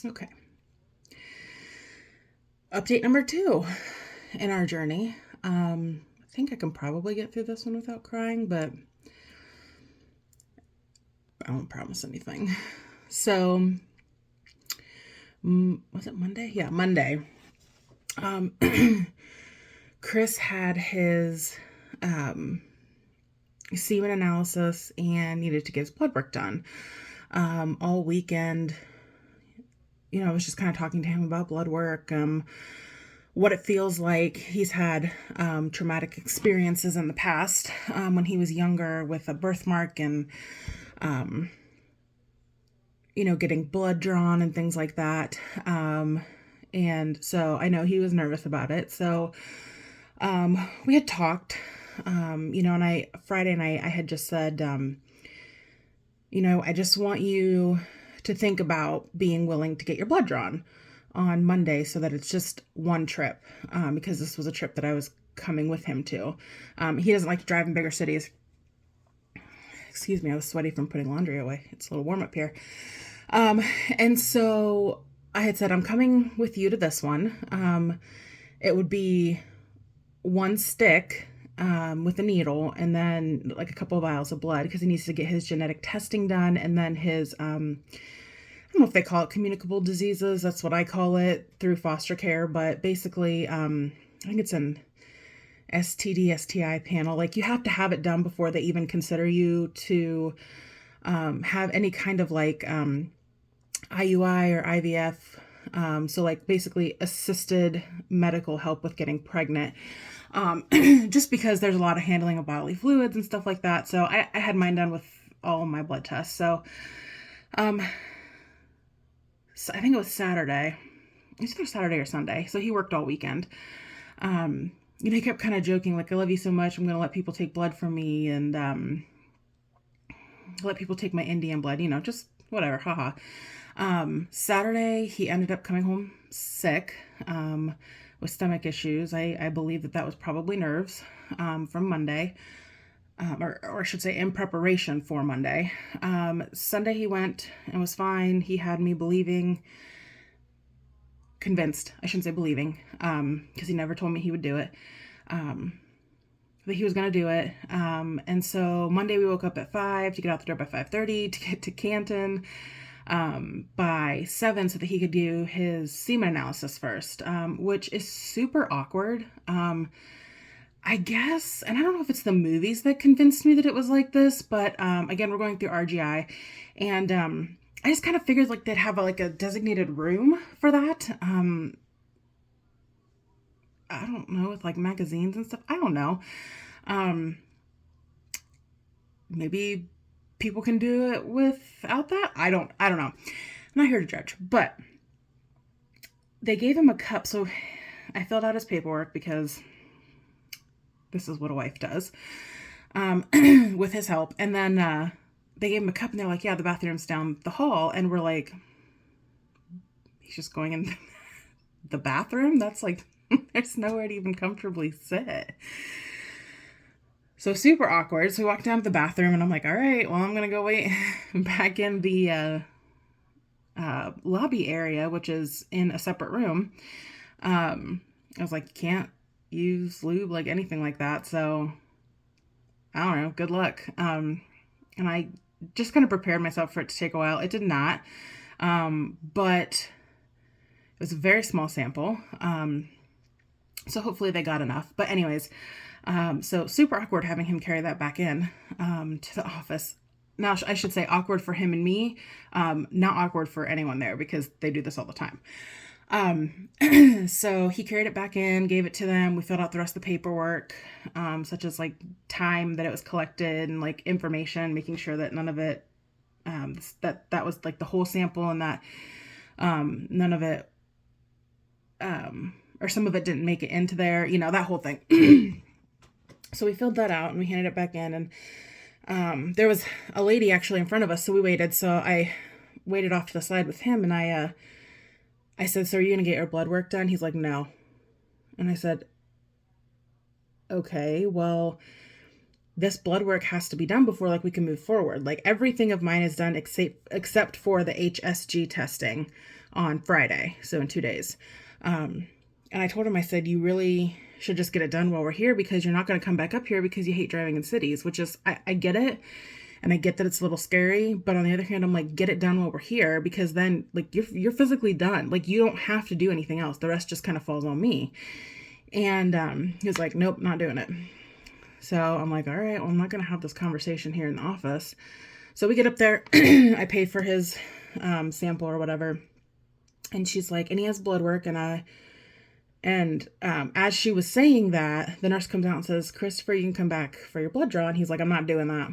Okay. Update number 2 in our journey. I think I can probably get through this one without crying, but I won't promise anything. So, was it Monday? Yeah, Monday. Um, Chris had his semen analysis and needed to get his blood work done. All weekend, I was just kind of talking to him about blood work, what it feels like. He's had traumatic experiences in the past when he was younger with a birthmark and, getting blood drawn and things like that. And so I know he was nervous about it. So we had talked, and Friday night, I had just said, I just want you to think about being willing to get your blood drawn on Monday so that it's just one trip, because this was a trip that I was coming with him to. He doesn't like to drive in bigger cities. Excuse me, I was sweaty from putting laundry away. It's a little warm up here. And so I had said, I'm coming with you to this one. It would be one stick with a needle and then like a couple of vials of blood because he needs to get his genetic testing done, and then his I don't know if they call it communicable diseases. That's what I call it through foster care, but basically I think it's an STD STI panel. Like, you have to have it done before they even consider you to have any kind of like IUI or IVF. So like basically assisted medical help with getting pregnant. Just because there's a lot of handling of bodily fluids and stuff like that. So I had mine done with all of my blood tests. So I think it was Saturday. It's either Saturday or Sunday. So he worked all weekend. He kept kind of joking, like, I love you so much, I'm going to let people take blood from me and let people take my Indian blood, just whatever, haha. Saturday, he ended up coming home sick with stomach issues. I believe that was probably nerves from Monday, or I should say in preparation for Monday. Sunday, he went and was fine. He had me convinced, I shouldn't say believing, because he never told me he would do it, that he was going to do it. And so Monday we woke up at 5 to get out the door by 5:30 to get to Canton by 7 so that he could do his semen analysis first, which is super awkward. I guess, and I don't know if it's the movies that convinced me that it was like this, but again, we're going through RGI, and I just kind of figured like they'd have a designated room for that. I don't know, with like magazines and stuff. I don't know. Maybe people can do it without that. I don't know. I'm not here to judge, but they gave him a cup. So I filled out his paperwork because this is what a wife does, with his help. And then, they gave him a cup and they're like, yeah, the bathroom's down the hall. And we're like, he's just going in the bathroom? That's like, there's nowhere to even comfortably sit. So super awkward. So we walk down to the bathroom and I'm like, all right, well, I'm going to go wait back in the lobby area, which is in a separate room. I was like, you can't use lube, like anything like that. So I don't know, good luck. And I just kind of prepared myself for it to take a while. It did not. But it was a very small sample. So hopefully they got enough. But anyways, so super awkward having him carry that back in to the office. Now, I should say awkward for him and me, not awkward for anyone there because they do this all the time. So he carried it back in, gave it to them. We filled out the rest of the paperwork, such as like time that it was collected and like information, making sure that none of it, that was like the whole sample and that, none of it, or some of it didn't make it into there, that whole thing. So we filled that out and we handed it back in, and, there was a lady actually in front of us. So we waited. So I waited off to the side with him and I said, so are you going to get your blood work done? He's like, no. And I said, okay, well, this blood work has to be done before like we can move forward. Like everything of mine is done except for the HSG testing on Friday, so in 2 days. And I told him, I said, you really should just get it done while we're here, because you're not going to come back up here because you hate driving in cities, which is, I get it. And I get that it's a little scary, but on the other hand, I'm like, get it done while we're here, because then like you're physically done. Like you don't have to do anything else. The rest just kind of falls on me. And he was like, nope, not doing it. So I'm like, all right, well, I'm not going to have this conversation here in the office. So we get up there, I pay for his sample or whatever. And she's like, and he has blood work. And as she was saying that, the nurse comes out and says, Christopher, you can come back for your blood draw. And he's like, I'm not doing that.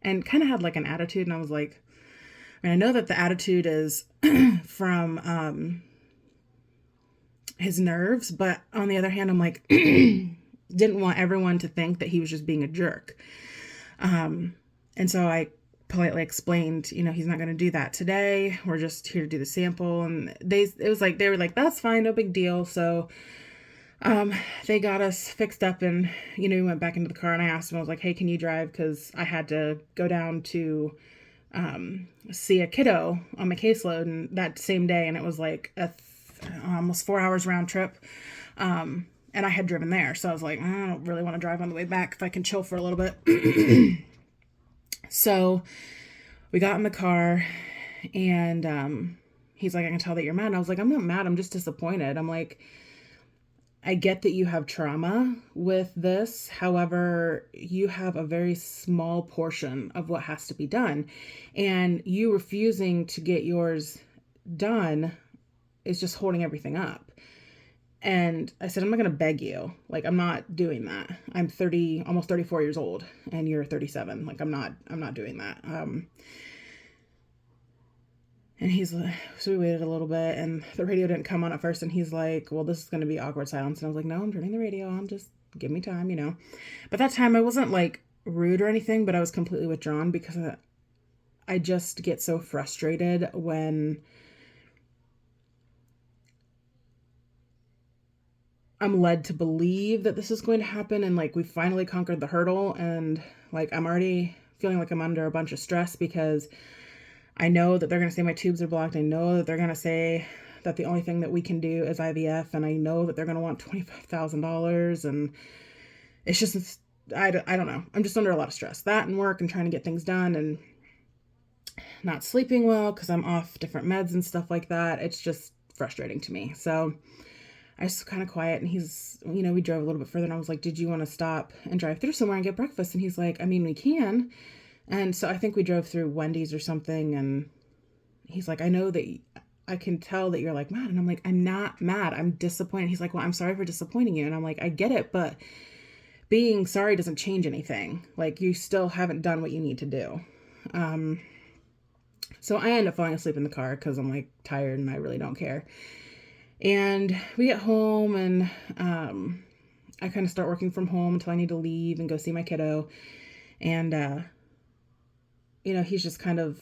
And kind of had like an attitude. And I was like, I know that the attitude is from his nerves. But on the other hand, I'm like, didn't want everyone to think that he was just being a jerk. And so I politely explained, he's not going to do that today. We're just here to do the sample. And they were like, that's fine. No big deal. So, they got us fixed up, and, we went back into the car, and I asked him, I was like, hey, can you drive? Cause I had to go down to, see a kiddo on my caseload, and that same day. And it was like almost 4 hours round trip. And I had driven there. So I was like, I don't really want to drive on the way back if I can chill for a little bit. So we got in the car, and he's like, I can tell that you're mad. And I was like, I'm not mad. I'm just disappointed. I'm like, I get that you have trauma with this. However, you have a very small portion of what has to be done. And you refusing to get yours done is just holding everything up. And I said, I'm not going to beg you. Like, I'm not doing that. I'm 30, almost 34 years old, and you're 37. Like, I'm not doing that. And he's like, so we waited a little bit, and the radio didn't come on at first. And he's like, well, this is going to be awkward silence. And I was like, no, I'm turning the radio on. Just give me time, But that time I wasn't like rude or anything, but I was completely withdrawn, because I just get so frustrated when I'm led to believe that this is going to happen, and like we finally conquered the hurdle, and like I'm already feeling like I'm under a bunch of stress, because I know that they're going to say my tubes are blocked. I know that they're going to say that the only thing that we can do is IVF, and I know that they're going to want $25,000, and it's just, I don't know. I'm just under a lot of stress. That and work and trying to get things done, and not sleeping well because I'm off different meds and stuff like that. It's just frustrating to me. So I was kind of quiet, and he's, we drove a little bit further, and I was like, did you want to stop and drive through somewhere and get breakfast? And he's like, I mean, we can. And so I think we drove through Wendy's or something, and he's like, I know that I can tell that you're like mad. And I'm like, I'm not mad. I'm disappointed. He's like, well, I'm sorry for disappointing you. And I'm like, I get it, but being sorry doesn't change anything. Like, you still haven't done what you need to do. So I end up falling asleep in the car because I'm like tired and I really don't care. And we get home, and I kind of start working from home until I need to leave and go see my kiddo. And, he's just kind of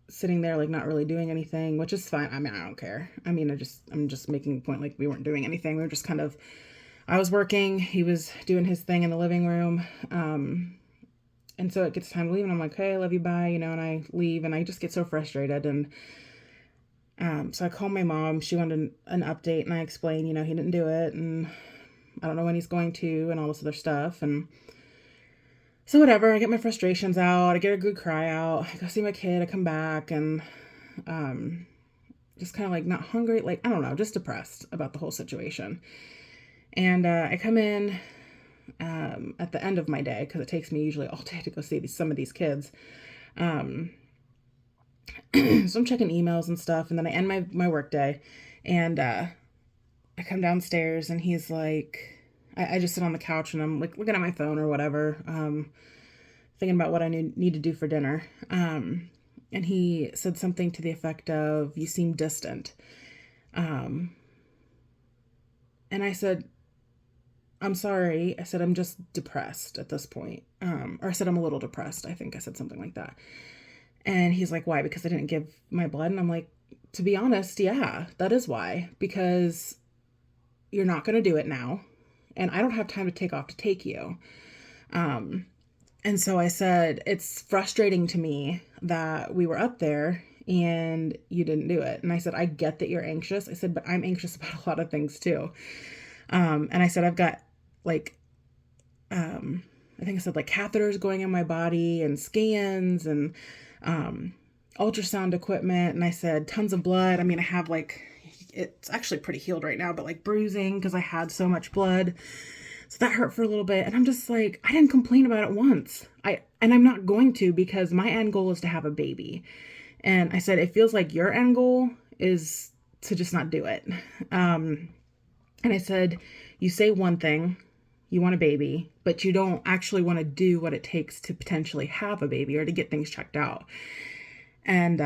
sitting there, like, not really doing anything, which is fine. I mean, I don't care. I mean, I'm just making a point, like, we weren't doing anything. We were just kind of, I was working, he was doing his thing in the living room. And so it gets time to leave, and I'm like, hey, I love you, bye, and I leave, and I just get so frustrated. And so I called my mom. She wanted an update, and I explained, he didn't do it, and I don't know when he's going to, and all this other stuff. And so whatever, I get my frustrations out, I get a good cry out, I go see my kid, I come back, and just kind of like not hungry, like, I don't know, just depressed about the whole situation. And I come in at the end of my day, because it takes me usually all day to go see some of these kids. So I'm checking emails and stuff, and then I end my work day, and I come downstairs, and he's like, I just sit on the couch, and I'm like looking at my phone or whatever, thinking about what I need to do for dinner. And he said something to the effect of, you seem distant. And I said, I'm sorry. I said, I'm just depressed at this point. Or I said, I'm a little depressed. I think I said something like that. And he's like, why? Because I didn't give my blood? And I'm like, to be honest, yeah, that is why. Because you're not going to do it now, and I don't have time to take off to take you. And so I said, it's frustrating to me that we were up there and you didn't do it. And I said, I get that you're anxious. I said, but I'm anxious about a lot of things too. And I said, I've got like, I think I said like catheters going in my body and scans and ultrasound equipment. And I said, tons of blood. I mean, I have like, it's actually pretty healed right now, but like bruising because I had so much blood. So that hurt for a little bit. And I'm just like, I didn't complain about it once. And I'm not going to, because my end goal is to have a baby. And I said, it feels like your end goal is to just not do it. And I said, you say one thing, you want a baby, but you don't actually want to do what it takes to potentially have a baby or to get things checked out. And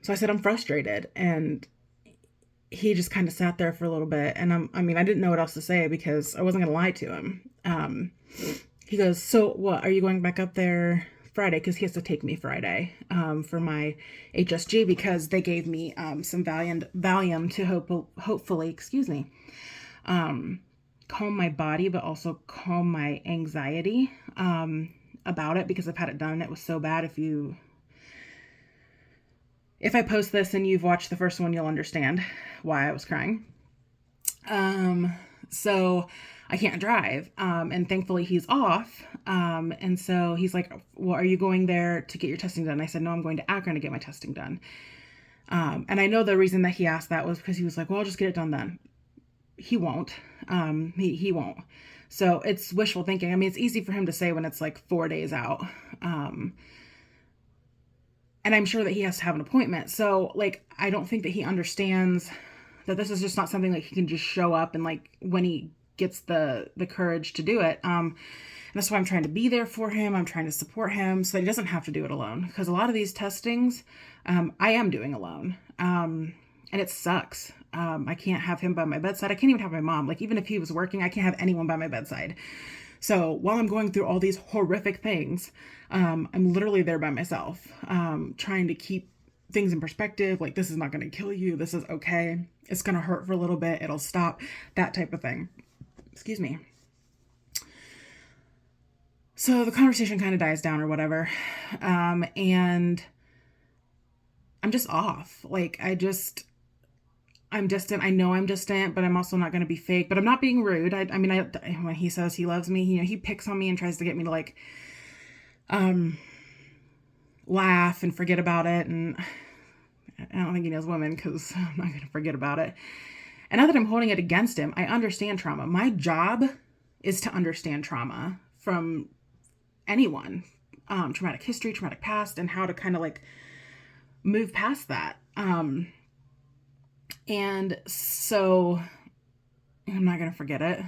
so I said, I'm frustrated. And he just kind of sat there for a little bit. And I didn't know what else to say because I wasn't going to lie to him. He goes, so what, are you going back up there Friday? Because he has to take me Friday for my HSG, because they gave me some Valium to hopefully, calm my body, but also calm my anxiety about it, because I've had it done. It was so bad. If I post this and you've watched the first one, you'll understand why I was crying. So I can't drive. And thankfully he's off. And so he's like, well, are you going there to get your testing done? I said, no, I'm going to Akron to get my testing done. And I know the reason that he asked that was because he was like, well, I'll just get it done then. He won't. He won't. So it's wishful thinking. I mean, it's easy for him to say when it's like 4 days out. And I'm sure that he has to have an appointment. So like, I don't think that he understands that this is just not something like he can just show up and like when he gets the courage to do it. And that's why I'm trying to be there for him. I'm trying to support him so that he doesn't have to do it alone. Because a lot of these testings, I am doing alone. And it sucks. I can't have him by my bedside. I can't even have my mom. Like, even if he was working, I can't have anyone by my bedside. So while I'm going through all these horrific things, I'm literally there by myself, trying to keep things in perspective. Like, this is not going to kill you. This is okay. It's going to hurt for a little bit. It'll stop, that type of thing. Excuse me. So the conversation kind of dies down or whatever. And I'm just off. Like, I'm distant. I know I'm distant, but I'm also not going to be fake. But I'm not being rude. When he says he loves me, he picks on me and tries to get me to like, laugh and forget about it. And I don't think he knows women, because I'm not going to forget about it. And now that I'm holding it against him, I understand trauma. My job is to understand trauma from anyone, traumatic history, traumatic past, and how to kind of like move past that. And so I'm not going to forget it.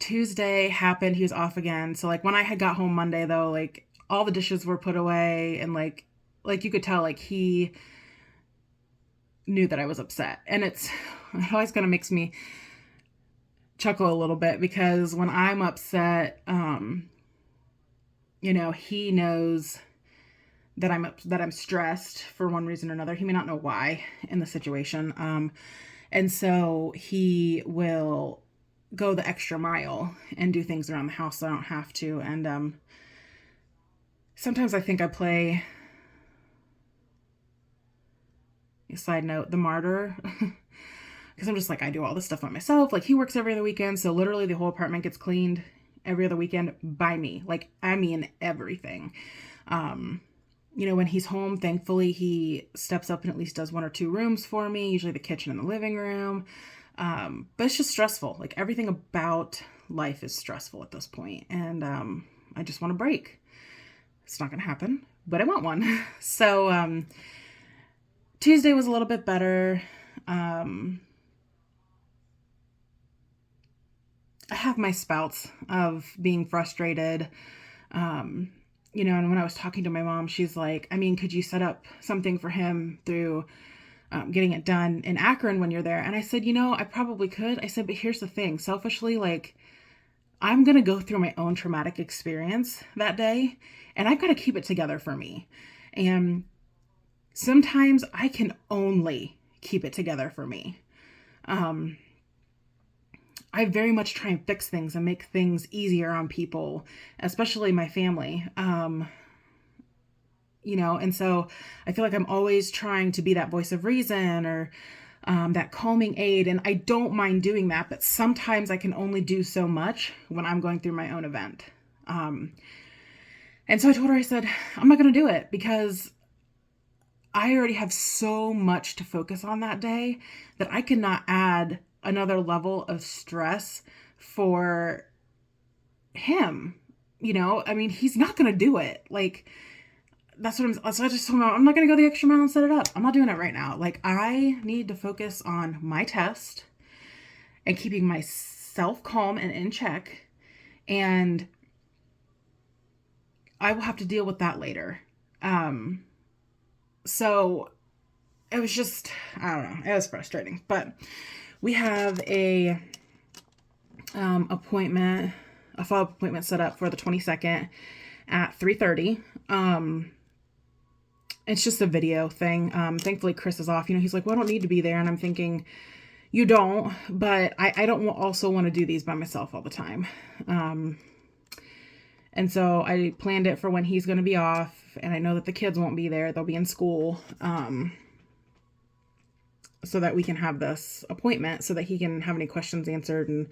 Tuesday happened. He was off again. So like when I had got home Monday though, like all the dishes were put away, and like you could tell, like he knew that I was upset. And it always kind of makes me chuckle a little bit, because when I'm upset, he knows that I'm stressed for one reason or another. He may not know why in the situation. And so he will go the extra mile and do things around the house so I don't have to. And sometimes I think I play, a side note, the martyr. Because I'm just like, I do all this stuff by myself. Like, he works every other weekend, so literally the whole apartment gets cleaned every other weekend by me. Like, I mean everything. When he's home, thankfully, he steps up and at least does 1 or 2 rooms for me, usually the kitchen and the living room. But it's just stressful. Like, everything about life is stressful at this point. And I just want a break. It's not going to happen, but I want one. So Tuesday was a little bit better. I have my spouts of being frustrated. And when I was talking to my mom, she's like, could you set up something for him through getting it done in Akron when you're there? And I said, I probably could. I said, but here's the thing. Selfishly, like, I'm going to go through my own traumatic experience that day, and I've got to keep it together for me. And sometimes I can only keep it together for me. I very much try and fix things and make things easier on people, especially my family. And so I feel like I'm always trying to be that voice of reason or that calming aid. And I don't mind doing that, but sometimes I can only do so much when I'm going through my own event. And so I told her, I said, I'm not going to do it because I already have so much to focus on that day that I cannot add another level of stress for him. I mean, he's not going to do it. Like, that's what so I just told him, I'm not going to go the extra mile and set it up. I'm not doing it right now. Like, I need to focus on my test and keeping myself calm and in check. And I will have to deal with that later. So it was just, I don't know, it was frustrating. But we have a follow-up appointment set up for the 22nd at 3:30. It's just a video thing. Thankfully Chris is off. He's like, well, I don't need to be there. And I'm thinking, you don't, but I don't also want to do these by myself all the time. And so I planned it for when he's going to be off, and I know that the kids won't be there. They'll be in school, so that we can have this appointment so that he can have any questions answered and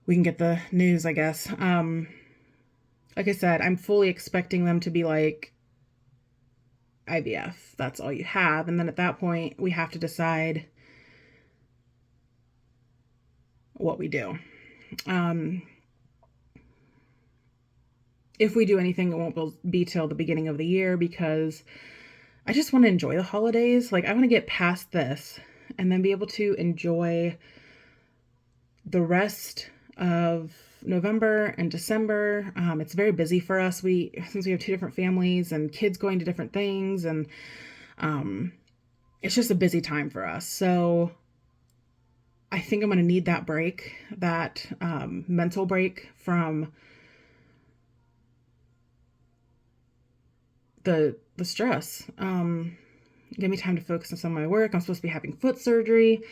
we can get the news, I guess. Like I said, I'm fully expecting them to be like, IVF, that's all you have. And then at that point, we have to decide what we do. If we do anything, it won't be till the beginning of the year because I just want to enjoy the holidays. Like, I want to get past this and then be able to enjoy the rest of November and December. It's very busy for us. Since we have two different families and kids going to different things, and it's just a busy time for us. So I think I'm going to need that break, that mental break from the stress. Give me time to focus on some of my work. I'm supposed to be having foot surgery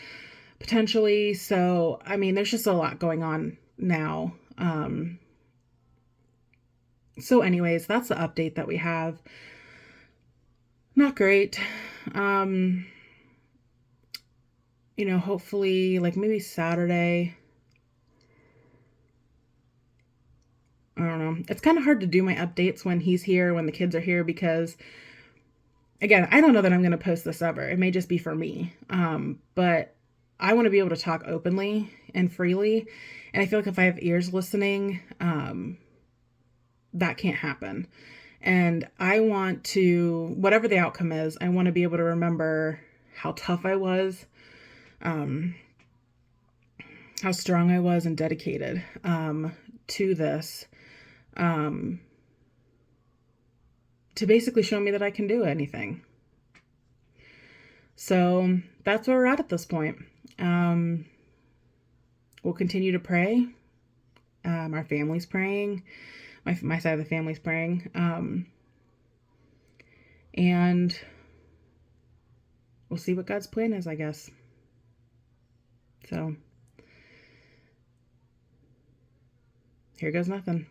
potentially. So, I mean, there's just a lot going on now. So anyways, that's the update that we have. Not great. Hopefully like maybe Saturday. I don't know. It's kind of hard to do my updates when he's here, when the kids are here, because again, I don't know that I'm going to post this ever. It may just be for me. But I want to be able to talk openly and freely. And I feel like if I have ears listening, that can't happen. And I want to, whatever the outcome is, I want to be able to remember how tough I was, how strong I was and dedicated to this, to basically show me that I can do anything. So that's where we're at this point. We'll continue to pray. Our family's praying. My side of the family's praying. And we'll see what God's plan is, I guess. So here goes nothing.